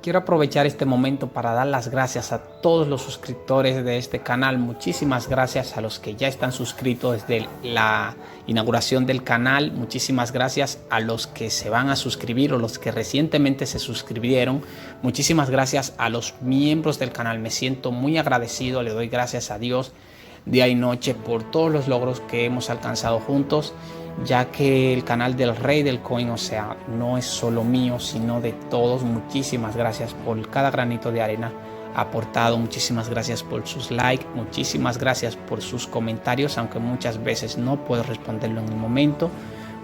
Quiero aprovechar este momento para dar las gracias a todos los suscriptores de este canal. Muchísimas gracias a los que ya están suscritos desde la inauguración del canal. Muchísimas gracias a los que se van a suscribir o los que recientemente se suscribieron. Muchísimas gracias a los miembros del canal. Me siento muy agradecido. Le doy gracias a Dios día y noche por todos los logros que hemos alcanzado juntos, ya que el canal del Rey del Coin, o sea, no es solo mío, sino de todos. Muchísimas gracias por cada granito de arena aportado, muchísimas gracias por sus likes, muchísimas gracias por sus comentarios, aunque muchas veces no puedo responderlo en el momento.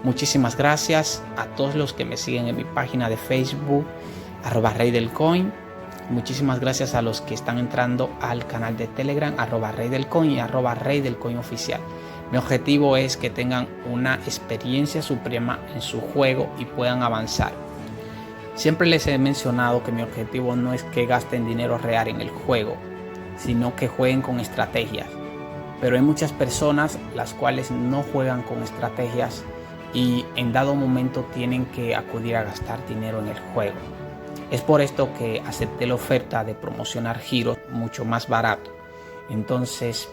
Muchísimas gracias a todos los que me siguen en mi página de Facebook, @ReyDelCoin. Muchísimas gracias a los que están entrando al canal de Telegram, @ReyDelCoin y @ReyDelCoinOficial. Mi objetivo es que tengan una experiencia suprema en su juego y puedan avanzar. Siempre les he mencionado que mi objetivo no es que gasten dinero real en el juego, sino que jueguen con estrategias. Pero hay muchas personas las cuales no juegan con estrategias y en dado momento tienen que acudir a gastar dinero en el juego. Es por esto que acepté la oferta de promocionar giros mucho más barato. Entonces,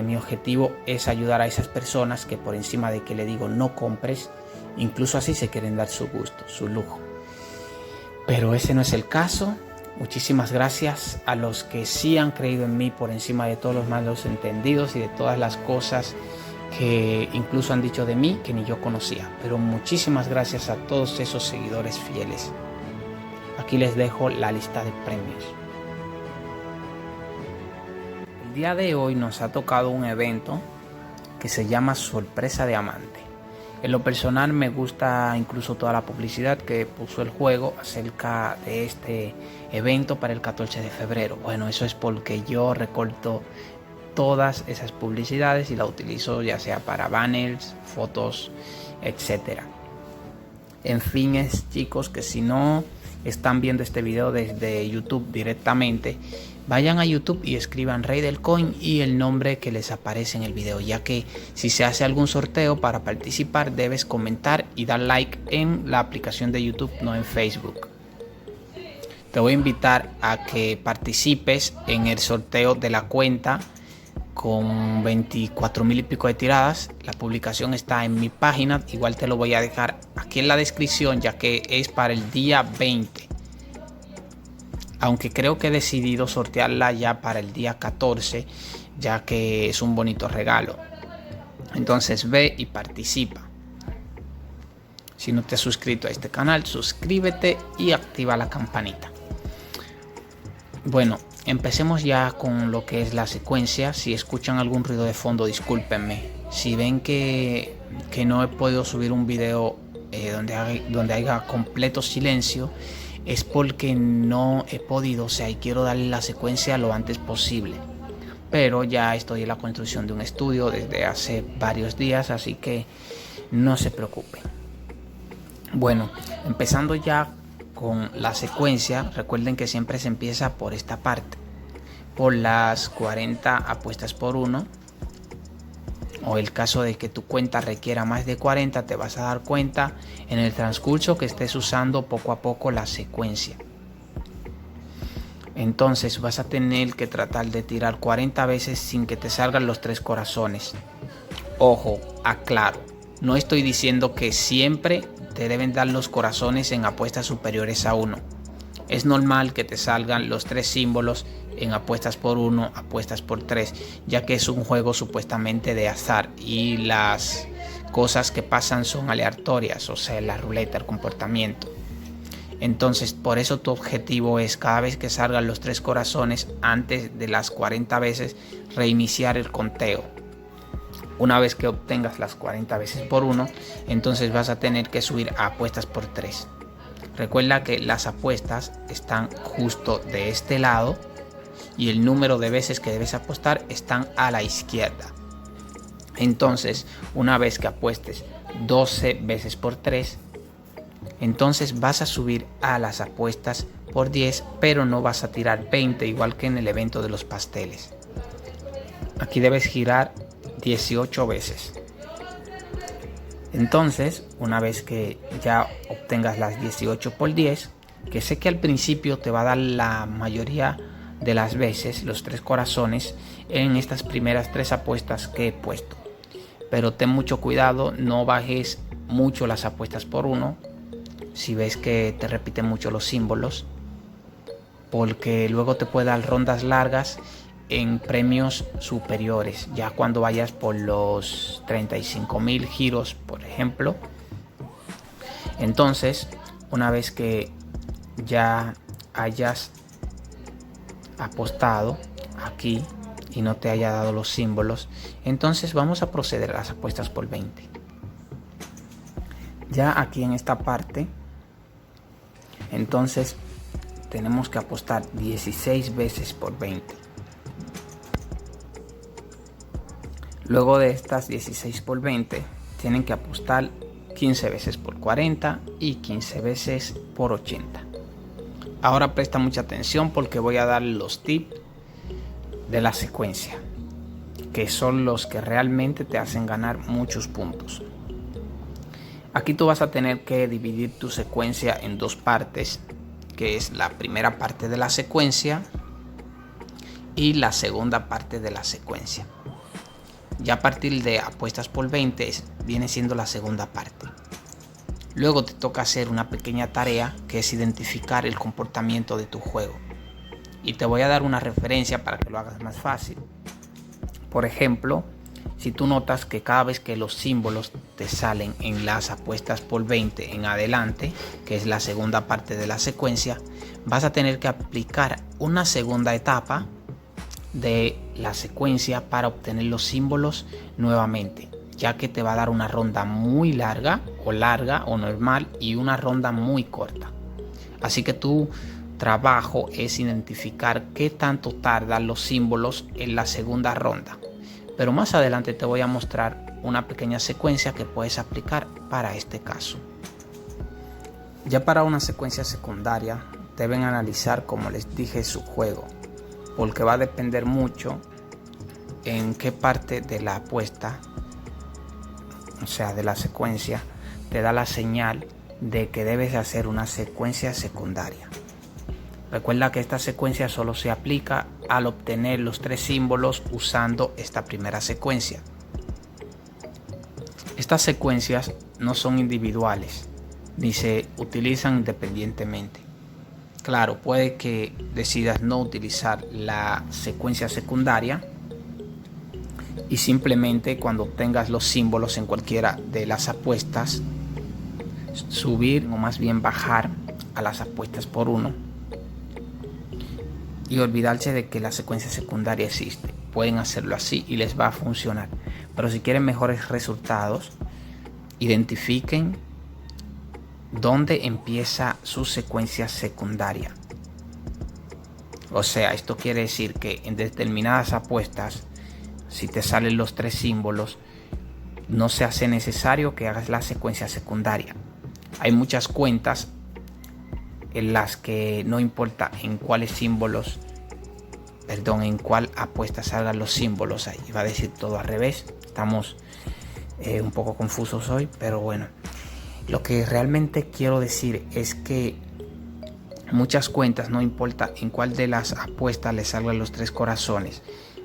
mi objetivo es ayudar a esas personas que por encima de que le digo no compres, incluso así se quieren dar su gusto, su lujo. Pero ese no es el caso. Muchísimas gracias a los que sí han creído en mí por encima de todos los malos entendidos y de todas las cosas que incluso han dicho de mí que ni yo conocía. Pero muchísimas gracias a todos esos seguidores fieles. Aquí les dejo la lista de premios. El día de hoy nos ha tocado un evento que se llama Sorpresa Diamante. En lo personal me gusta incluso toda la publicidad que puso el juego acerca de este evento para el 14 de febrero. Bueno, eso es porque yo recorto todas esas publicidades y la utilizo ya sea para banners, fotos, etc. En fin, chicos, que si no están viendo este video desde YouTube directamente, vayan a YouTube y escriban Rey del Coin y el nombre que les aparece en el video, ya que si se hace algún sorteo para participar debes comentar y dar like en la aplicación de YouTube, no en Facebook. Te voy a invitar a que participes en el sorteo de la cuenta con 24,000 y pico de tiradas. La publicación está en mi página, igual te lo voy a dejar aquí en la descripción, ya que es para el día 20, aunque creo que he decidido sortearla ya para el día 14, ya que es un bonito regalo. Entonces ve y participa. Si no te has suscrito a este canal, suscríbete y activa la campanita. Bueno, empecemos ya con lo que es la secuencia. Si escuchan algún ruido de fondo, discúlpenme. Si ven que no he podido subir un video donde haya completo silencio, es porque no he podido, o sea, y quiero darle la secuencia lo antes posible. Pero ya estoy en la construcción de un estudio desde hace varios días, así que no se preocupen. Bueno, empezando ya con la secuencia, recuerden que siempre se empieza por esta parte, por las 40 apuestas por 1, o el caso de que tu cuenta requiera más de 40, te vas a dar cuenta en el transcurso que estés usando poco a poco la secuencia. Entonces vas a tener que tratar de tirar 40 veces sin que te salgan los 3 corazones. Ojo, aclaro, no estoy diciendo que siempre te deben dar los corazones en apuestas superiores a 1. Es normal que te salgan los 3 símbolos en apuestas por 1, apuestas por 3, ya que es un juego supuestamente de azar y las cosas que pasan son aleatorias, o sea, la ruleta, el comportamiento. Entonces, por eso tu objetivo es cada vez que salgan los 3 corazones, antes de las 40 veces, reiniciar el conteo. Una vez que obtengas las 40 veces por 1, entonces vas a tener que subir a apuestas por 3. Recuerda que las apuestas están justo de este lado y el número de veces que debes apostar están a la izquierda. Entonces, una vez que apuestes 12 veces por 3, entonces vas a subir a las apuestas por 10, pero no vas a tirar 20 igual que en el evento de los pasteles. Aquí debes girar 18 veces. Entonces, una vez que ya obtengas las 18 por 10, que sé que al principio te va a dar la mayoría de las veces los 3 corazones en estas primeras 3 apuestas que he puesto. Pero ten mucho cuidado, no bajes mucho las apuestas por 1 si ves que te repiten mucho los símbolos, porque luego te puede dar rondas largas en premios superiores, ya cuando vayas por los 35.000 giros, por ejemplo. Entonces, una vez que ya hayas apostado aquí y no te haya dado los símbolos, entonces vamos a proceder a las apuestas por 20. Ya aquí en esta parte, entonces tenemos que apostar 16 veces por 20. Luego de estas 16 por 20, tienen que apostar 15 veces por 40 y 15 veces por 80. Ahora presta mucha atención porque voy a dar los tips de la secuencia, que son los que realmente te hacen ganar muchos puntos. Aquí tú vas a tener que dividir tu secuencia en 2 partes, que es la primera parte de la secuencia y la segunda parte de la secuencia. Ya a partir de apuestas por 20 viene siendo la segunda parte. Luego te toca hacer una pequeña tarea que es identificar el comportamiento de tu juego. Y te voy a dar una referencia para que lo hagas más fácil. Por ejemplo, si tú notas que cada vez que los símbolos te salen en las apuestas por 20 en adelante, que es la segunda parte de la secuencia, vas a tener que aplicar una segunda etapa de la secuencia para obtener los símbolos nuevamente, ya que te va a dar una ronda muy larga o normal y una ronda muy corta. Así que tu trabajo es identificar qué tanto tardan los símbolos en la segunda ronda. Pero más adelante te voy a mostrar una pequeña secuencia que puedes aplicar para este caso. Ya para una secuencia secundaria deben analizar, como les dije, su juego, porque va a depender mucho en qué parte de la apuesta, o sea, de la secuencia, te da la señal de que debes hacer una secuencia secundaria. Recuerda que esta secuencia solo se aplica al obtener los 3 símbolos usando esta primera secuencia. Estas secuencias no son individuales ni se utilizan independientemente. Claro, puede que decidas no utilizar la secuencia secundaria y simplemente cuando obtengas los símbolos en cualquiera de las apuestas, subir o más bien bajar a las apuestas por 1 y olvidarse de que la secuencia secundaria existe. Pueden hacerlo así y les va a funcionar. Pero si quieren mejores resultados, identifiquen dónde empieza su secuencia secundaria. O sea, esto quiere decir que en determinadas apuestas, si te salen los 3 símbolos, no se hace necesario que hagas la secuencia secundaria. Hay muchas cuentas en las que no importa en cuáles símbolos, en cuál apuesta salgan los símbolos. Ahí va a decir todo al revés. Estamos un poco confusos hoy, pero bueno. Lo que realmente quiero decir es que muchas cuentas, no importa en cuál de las apuestas les salgan los 3 corazones,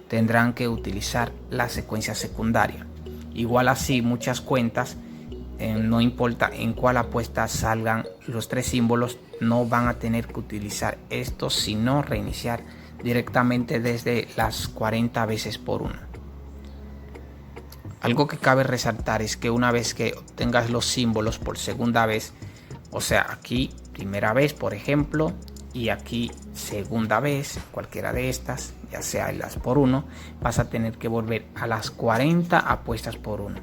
tendrán que utilizar la secuencia secundaria. Igual así, muchas cuentas, no importa en cuál apuesta salgan los 3 símbolos, no van a tener que utilizar esto, sino reiniciar directamente desde las 40 veces por 1. Algo que cabe resaltar es que una vez que obtengas los símbolos por segunda vez, o sea, aquí primera vez, por ejemplo, y aquí segunda vez, cualquiera de estas, ya sea en las por 1, vas a tener que volver a las 40 apuestas por 1.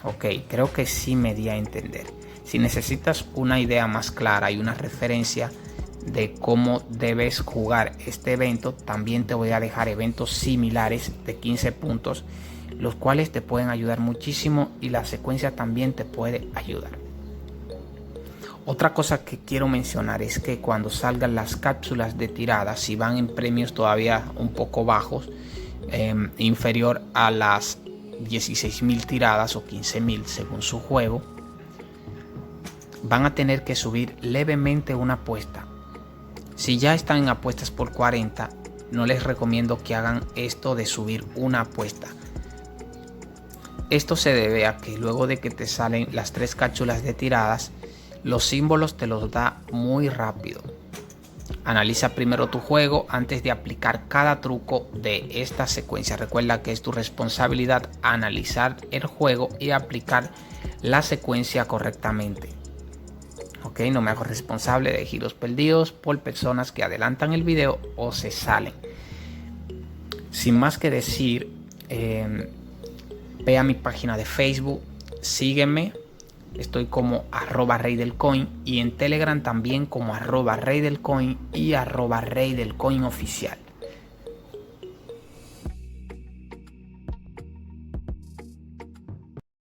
Ok, creo que sí me di a entender. Si necesitas una idea más clara y una referencia de cómo debes jugar este evento, también te voy a dejar eventos similares de 15 puntos, los cuales te pueden ayudar muchísimo y la secuencia también te puede ayudar. Otra cosa que quiero mencionar es que cuando salgan las cápsulas de tirada, si van en premios todavía un poco bajos, inferior a las 16.000 tiradas o 15.000 según su juego, van a tener que subir levemente una apuesta. Si ya están en apuestas por 40, no les recomiendo que hagan esto de subir una apuesta. Esto se debe a que luego de que te salen las 3 cápsulas de tiradas, los símbolos te los da muy rápido. Analiza primero tu juego antes de aplicar cada truco de esta secuencia. Recuerda que es tu responsabilidad analizar el juego y aplicar la secuencia correctamente. Ok, no me hago responsable de giros perdidos por personas que adelantan el video o se salen. Sin más que decir, ve a mi página de Facebook, sígueme. Estoy como @reydelcoin y en Telegram también como @reydelcoin y @reydelcoinoficial.